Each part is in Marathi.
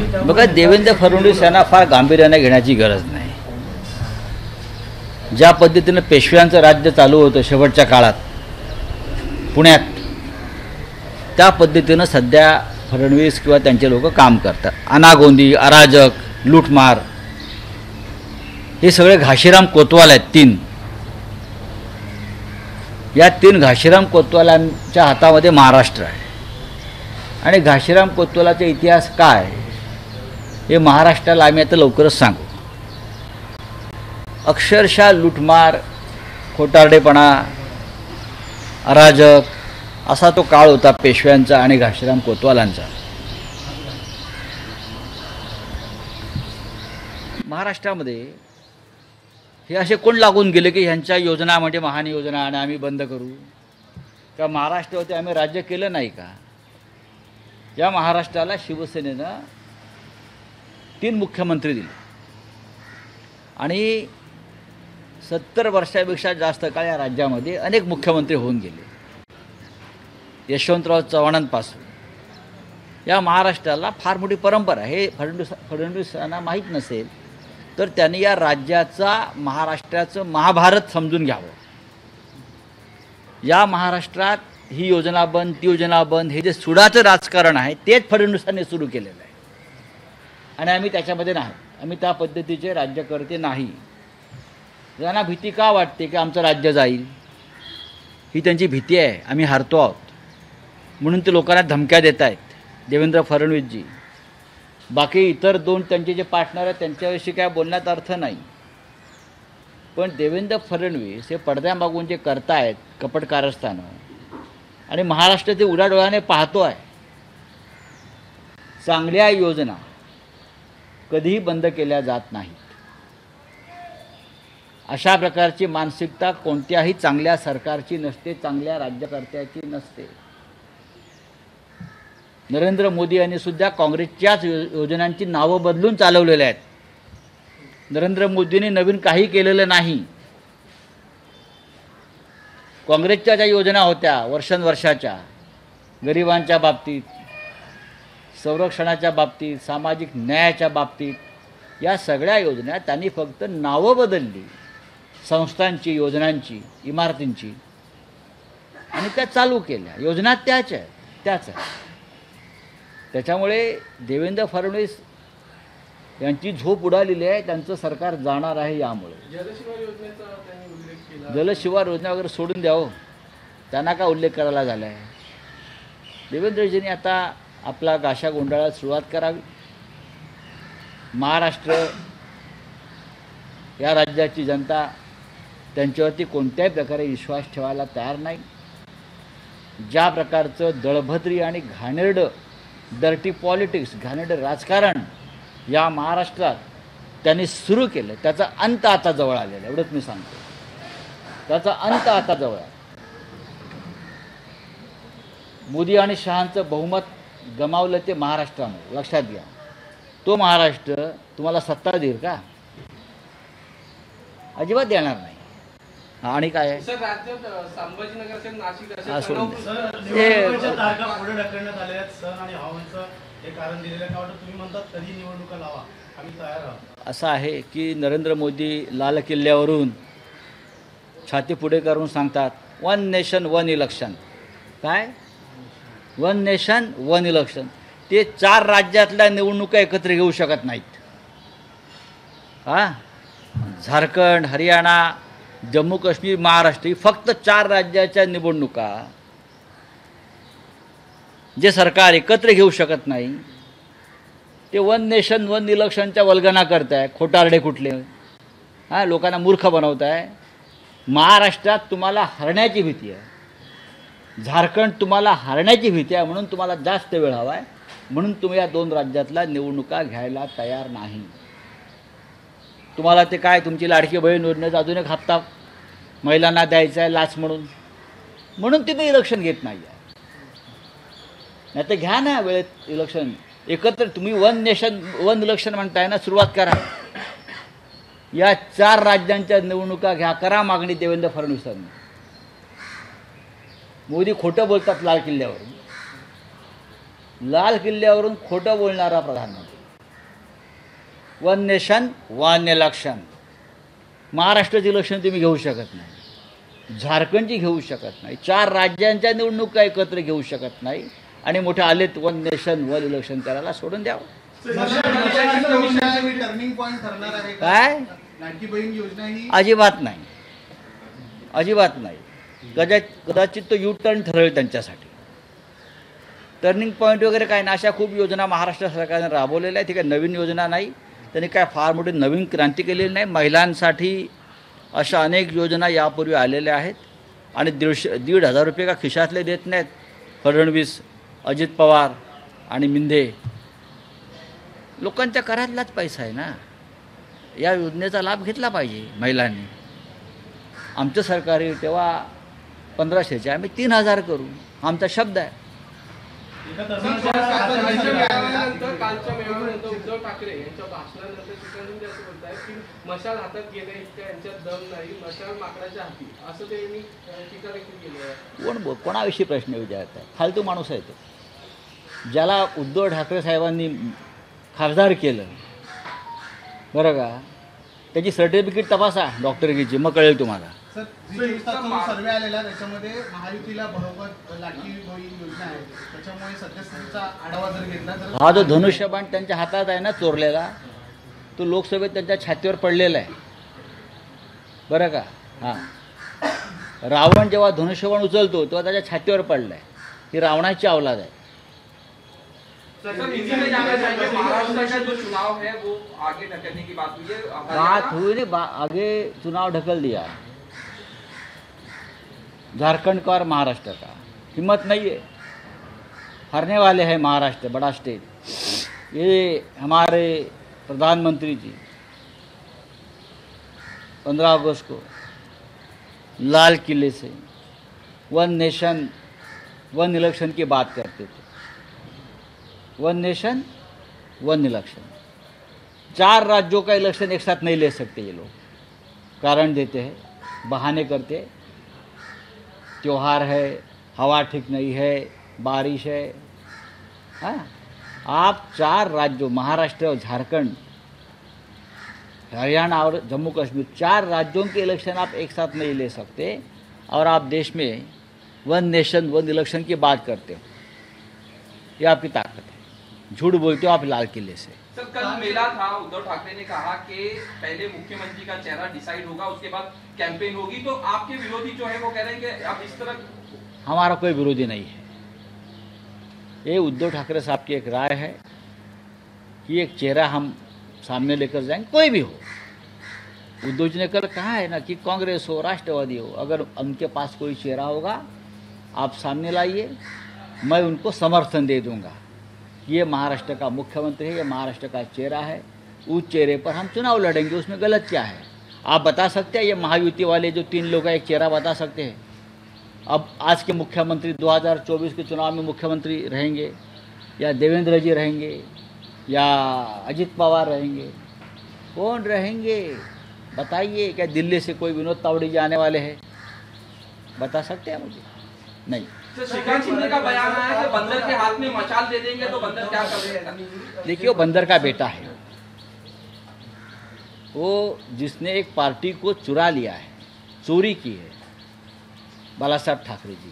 बघा, देवेंद्र फडणवीस यांना फार गांभीर्याने घेण्याची गरज नाही. ज्या पद्धतीनं पेशव्यांचं राज्य चालू होतं शेवटच्या काळात पुण्यात, त्या पद्धतीनं सध्या फडणवीस किंवा त्यांचे लोक काम करतात. अनागोंदी, अराजक, लूटमार, हे सगळे घाशीराम कोतवाल आहेत. या तीन घाशीराम कोतवालांच्या हातामध्ये महाराष्ट्र आहे. आणि घाशीराम कोतवालाचा इतिहास काय हे महाराष्ट्राला आम्ही आता लवकरच सांगू. अक्षरशः लूटमार, खोटारडेपणा, अराजक असा तो काळ होता पेशव्यांचा आणि घाशीराम कोतवालांचा. महाराष्ट्रामध्ये हे असे कोण लागून गेले की ह्यांच्या योजना म्हणजे महान योजना आणि आम्ही बंद करू, का महाराष्ट्रावरती आम्ही राज्य केलं नाही का? या महाराष्ट्राला शिवसेनेनं 3 मुख्यमंत्री दिले आणि 70 वर्षापेक्षा जास्त काळ या राज्यामध्ये अनेक मुख्यमंत्री होऊन गेले. यशवंतराव चव्हाणांपासून या महाराष्ट्राला फार मोठी परंपरा आहे. हे फडणवीसांना माहीत नसेल तर त्यांनी या राज्याचा, महाराष्ट्राचं महाभारत समजून घ्यावं. या महाराष्ट्रात ही योजना बंद, ती योजना बंद, हे जे सुडाचं राजकारण आहे तेच फडणवीसांनी सुरू केलेलं आहे आणि आम्ही त्याच्यामध्ये नाही. आम्ही त्या पद्धतीचे राज्यकर्ते नाही. त्यांना भीती का वाटते की आमचं राज्य जाईल? ही त्यांची भीती आहे. आम्ही हारतो आहोत म्हणून ते लोकांना धमक्या देत आहेत देवेंद्र फडणवीसजी. बाकी इतर 2 त्यांचे जे पार्टनर आहेत त्यांच्याविषयी काय बोलण्यात अर्थ नाही. पण देवेंद्र फडणवीस हे पडद्यामागून जे करतायत कपट कारस्थानं, आणि महाराष्ट्र ते उडाडोळ्याने पाहतो आहे. चांगल्या योजना कधीही बंद केल्या जात नाहीत. अशा प्रकारची मानसिकता कोणत्याही चांगल्या सरकारची नसते, चांगल्या राज्यकर्त्याची नसते. नरेंद्र मोदी यांनी सुद्धा काँग्रेसच्याच योजनांची नावं बदलून चालवलेल्या आहेत. नरेंद्र मोदींनी नवीन काही केलेलं नाही. काँग्रेसच्या ज्या योजना होत्या वर्षांवर्षाच्या, गरिबांच्या बाबतीत, संरक्षणाच्या बाबतीत, सामाजिक न्यायाच्या बाबतीत, या सगळ्या योजना त्यांनी फक्त नावं बदलली संस्थांची, योजनांची, इमारतींची, आणि त्या चालू केल्या. योजना त्याच आहेत. त्याच्यामुळे देवेंद्र फडणवीस यांची झोप उडालेली आहे. त्यांचं सरकार जाणार आहे. यामुळे जलशिवार योजना वगैरे सोडून द्यावं, त्यांना का उल्लेख करायला झाला आहे? देवेंद्रजींनी आता आपला गाशा गोंधळाला सुरुवात करावी. महाराष्ट्र या राज्याची जनता त्यांच्यावरती कोणत्याही प्रकारे विश्वास ठेवायला तयार नाही. ज्या प्रकारचं दळभद्री आणि घाणेरडं डर्टी पॉलिटिक्स, घाणेरडं राजकारण या महाराष्ट्रात त्यांनी सुरू केलं, त्याचा अंत आता जवळ आलेला आहे. एवढंच मी सांगतो. त्याचा अंत आता जवळ आहे. मोदी आणि शहांचं बहुमत गमावलं ते महाराष्ट्रामध्ये, लक्षात घ्या. तो महाराष्ट्र तुम्हाला सत्ता देईल का? अजिबात देणार नाही. आणि काय आहे संभाजीनगर नाशिक असं आहे की नरेंद्र मोदी लाल किल्ल्यावरून छाती पुढे करून सांगतात 1 नेशन 1 इलेक्शन. काय 1 नेशन 1 इलेक्शन? ते 4 राज्यातल्या निवडणुका एकत्र घेऊ शकत नाहीत. झारखंड, हरियाणा, जम्मू काश्मीर, महाराष्ट्र ही फक्त 4 राज्याच्या निवडणुका जे सरकार एकत्र घेऊ शकत नाही. ते 1 नेशन 1 इलेक्शनच्या वल्गना करत आहे. खोटारडे कुठले? लोकांना मूर्ख बनवत आहे. महाराष्ट्रात तुम्हाला हरण्याची भीती आहे, झारखंड तुम्हाला हरण्याची भीती आहे, म्हणून तुम्हाला जास्त वेळ हवा आहे, म्हणून तुम्ही या 2 राज्यातल्या निवडणुका घ्यायला तयार नाही. तुम्हाला ते काय तुमची लाडकी बहीण योजनेचा अजून एक हप्ता महिलांना द्यायचा आहे लाच म्हणून तुम्ही इलेक्शन घेत नाही आहे. नाही तर घ्या ना वेळेत इलेक्शन एकत्र. तुम्ही 1 नेशन 1 इलेक्शन म्हणताय ना, सुरुवात करा. या 4 राज्यांच्या निवडणुका घ्या, करा मागणी देवेंद्र फडणवीसांनी. मोदी खोटं बोलतात लाल किल्ल्यावरून खोटं बोलणारा प्रधानमंत्री. One nation one election. महाराष्ट्राची इलेक्शन तुम्ही घेऊ शकत नाही, झारखंडची घेऊ शकत नाही, 4 राज्यांच्या निवडणुका एकत्र घेऊ शकत नाही आणि मोठे आलेत वन नेशन वन इलेक्शन करायला. सोडून द्यावं. टर्निंग पॉइंट ठरणार आहे का? काय? लाडकी बहीण योजना ही अजिबात नाही, अजिबात नाही. कदाचित तो यू टर्न ठरवेल त्यांच्यासाठी. टर्निंग पॉईंट वगैरे काय नाही. अशा खूप योजना महाराष्ट्र सरकारने राबवलेल्या आहेत. ती काय नवीन योजना नाही, त्यांनी काय फार मोठी नवीन क्रांती केलेली नाही. महिलांसाठी अशा अनेक योजना यापूर्वी आलेल्या आहेत आणि 1,500 रुपये का खिशातले देत नाहीत फडणवीस, अजित पवार आणि मिंदे. लोकांच्या घरातलाच पैसा आहे ना. या योजनेचा लाभ घेतला पाहिजे महिलांनी. आमचं सरकार आहे तेव्हा 1500चे आम्ही 3,000 करू, आमचा शब्द आहे. कालच्या मेळाव्यानंतर उद्धव ठाकरे यांच्या भाषणानंतर शिक्षण असं बोलताय की मशाल हातात घेण्या इतका यांच्यात दम नाही, मशाल माकडाच्या हाती, असं त्यांनी टीका देखील केली आहे. कोणाविषयी प्रश्न विचारत आहे? फालतू माणूस आहे तो. ज्याला उद्धव ठाकरे साहेबांनी खासदार केलं बरं का, त्याची सर्टिफिकेट तपासा डॉक्टरकीची, मग कळेल तुम्हाला. सर, सर्वे आलेला त्याच्यामध्ये महायुतीला बरोबर लाडकी बहीण योजना आहे, त्याच्यामुळे सदस्यांचा आढावा जर घेतला तर हा जो धनुष्यबाण त्यांच्या हातात आहे ना चोरलेला, तो लोकसभेत त्यांच्या छातीवर पडलेला आहे बरं का. हां, रावण जेव्हा धनुष्यबाण उचलतो तेव्हा त्याच्या छातीवर पडला आहे. ही रावणाची अवलाद आहे. महाराष्ट्र का जो चुनाव है वो आगे ढकलने की बात हुई है. बात हुई नहीं, आगे चुनाव ढकल दिया. झारखंड का और महाराष्ट्र का हिम्मत नहीं है, हारने वाले हैं महाराष्ट्र, बड़ा स्टेट. ये हमारे प्रधानमंत्री जी 15 अगस्त को लाल किले से वन नेशन वन इलेक्शन की बात करते थे. वन नेशन वन इलेक्शन, 4 राज्यों का इलेक्शन एक साथ नहीं ले सकते ये लोग. कारण देते हैं, बहाने करते हैं. त्योहार है, हवा ठीक नहीं है, बारिश है. हाँ, आप 4 राज्यों महाराष्ट्र और झारखंड, हरियाणा और जम्मू कश्मीर, 4 राज्यों के इलेक्शन आप एक साथ नहीं ले सकते और आप देश में वन नेशन वन इलेक्शन की बात करते हो. ये आपकी ताकत है. झूठ बोलते हो आप लाल किले से. सर, कल मेला था, उद्धव ठाकरे ने कहा कि पहले मुख्यमंत्री का चेहरा डिसाइड होगा, उसके बाद कैंपेन होगी. तो आपके विरोधी जो है वो कह रहे हैं कि अब इस तरह. हमारा कोई विरोधी नहीं है. ये उद्धव ठाकरे साहब की एक राय है कि एक चेहरा हम सामने लेकर जाएंगे, कोई भी हो. उद्धव जी ने कल कहा है ना कि कांग्रेस हो, राष्ट्रवादी हो, अगर उनके पास कोई चेहरा होगा आप सामने लाइए, मैं उनको समर्थन दे दूंगा. ये महाराष्ट्र का मुख्यमंत्री है, ये महाराष्ट्र का चेहरा है, उस चेहरे पर हम चुनाव लड़ेंगे. उसमें गलत क्या है? आप बता सकते हैं ये महायुति वाले जो 3 लोग हैं एक चेहरा बता सकते हैं? अब आज के मुख्यमंत्री 2024 के चुनाव में मुख्यमंत्री रहेंगे या देवेंद्र जी रहेंगे या अजित पवार रहेंगे? कौन रहेंगे बताइए. क्या दिल्ली से कोई विनोद तावड़े जी आने वाले हैं? बता सकते हैं मुझे? नहीं. शिवराज शिंदे का बयान आया कि बंदर के हाथ में मशाल दे देंगे तो बंदर क्या कर रहे हैं. देखिए, वो बंदर का बेटा है. वो जिसने एक पार्टी को चुरा लिया है, चोरी की है, बाला साहब ठाकरे जी.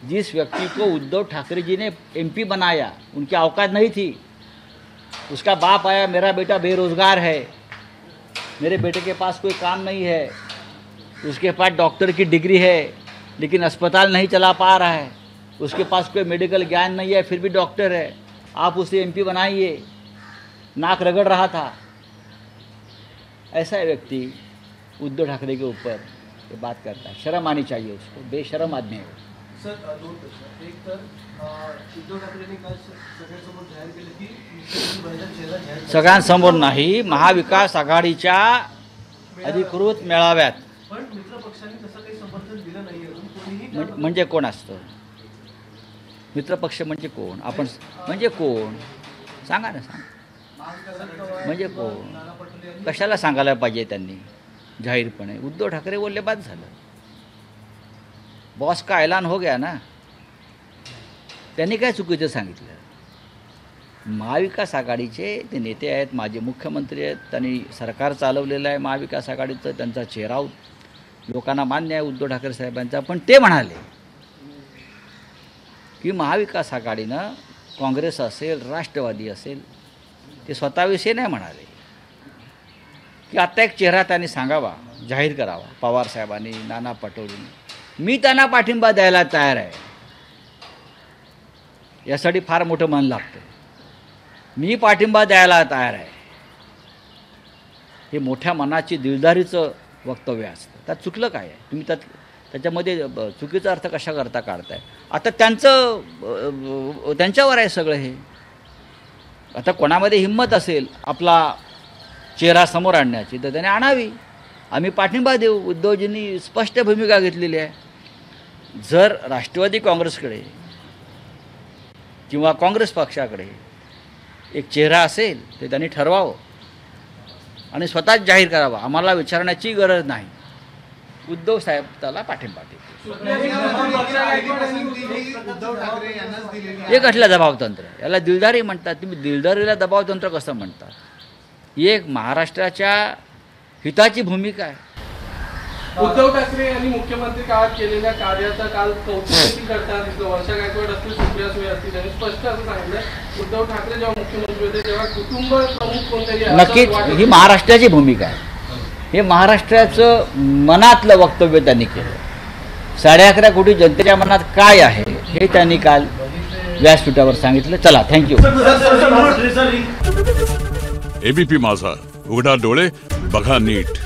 जिस व्यक्ति को उद्धव ठाकरे जी ने MP बनाया, उनकी औकात नहीं थी. उसका बाप आया, मेरा बेटा बेरोजगार है, मेरे बेटे के पास कोई काम नहीं है, उसके पास डॉक्टर की डिग्री है लेकिन अस्पताल नहीं चला पा रहा है, उसके पास कोई मेडिकल ज्ञान नहीं है फिर भी डॉक्टर है, आप उसे MP बनाइए. नाक रगड़ रहा था. ऐसा व्यक्ति उद्धव ठाकरे के ऊपर ये बात करता है. शर्म आनी चाहिए उसको. बेशरम आदमी है. सर, 2 प्रश्न. एक तर उद्धव ठाकरेंनी काल सगळ्यांसमोर जाहीर केलं की मुख्यमंत्री चेहरा जाहीर सगळ्यांसमोर नाही, महाविकास आघाडीच्या अधिकृत मेळाव्यात. पण मित्र पक्षांनी तसं काही समर्थन दिलं नाहीये. कोणीही म्हणजे कोण असतं मित्रपक्ष? म्हणजे कोण? आपण म्हणजे कोण सांगा ना, सांगा. म्हणजे कोण? कशाला सांगायला पाहिजे त्यांनी जाहीरपणे? उद्धव ठाकरे बोलले बाद झालं. बॉस का ऐलान हो गया ना. त्यांनी काय चुकीचं सांगितलं? महाविकास आघाडीचे ते नेते आहेत, माजी मुख्यमंत्री आहेत, त्यांनी सरकार चालवलेलं आहे महाविकास आघाडीचं, त्यांचा चेहरा लोकांना मान्य आहे उद्धव ठाकरे साहेबांचा. पण ते म्हणाले की महाविकास आघाडीनं काँग्रेस असेल राष्ट्रवादी असेल ते स्वतःविषयी नाही म्हणाले, की आत्ता एक चेहरा त्यांनी सांगावा, जाहीर करावा, पवार साहेबांनी, नाना पटोलेंनी. मी त्यांना पाठिंबा द्यायला तयार आहे. यासाठी फार मोठं मन लागतं. मी पाठिंबा द्यायला तयार आहे. हे मोठ्या मनाची दिलदारीचं वक्तव्य असतं. त्यात चुकलं काय आहे? तुम्ही त्याच्यामध्ये चुकीचा अर्थ कशा करता काढताय? आता त्यांच्यावर आहे सगळं हे. आता कोणामध्ये हिंमत असेल आपला चेहरा समोर आणण्याची तर त्याने आणावी. आम्ही पाठिंबा देऊ. उद्धवजींनी स्पष्ट भूमिका घेतलेली आहे. जर राष्ट्रवादी काँग्रेसकडे किंवा काँग्रेस पक्षाकडे एक चेहरा असेल ते त्यांनी ठरवावं आणि स्वतःच जाहीर करावा. आम्हाला विचारण्याची गरज नाही. उद्धव साहेब त्याला पाठिंबा देतील. उद्धव ठाकरे यांनाच दिलेली हे कसलं दबावतंत्र? याला दिलदारी म्हणतात. तुम्ही दिलदारीला दबावतंत्र कसं म्हणता? ही एक महाराष्ट्राच्या हिताची भूमिका आहे. उद्धव ठाकरे यांनी मुख्यमंत्री काळात केलेल्या कार्याचा काल कौतुक देखील करताना दिसलं. वर्षा गायकवाड असतील, सुप्रिया सुळे असतील, त्यांनी स्पष्ट असं सांगितलं उद्धव ठाकरे जेव्हा मुख्यमंत्री होते तेव्हा कुटुंब प्रमुख कोणतरी नक्कीच ही महाराष्ट्राची भूमिका आहे. हे महाराष्ट्राचं मनातलं वक्तव्य त्यांनी केलं. 11.5 कोटी जनतेच्या मनात काय आहे हे त्यांनी काल व्यासपीठावर सांगितलं. चला, थँक्यू. एबीपी माझा, उघडा डोळे बघा नीट.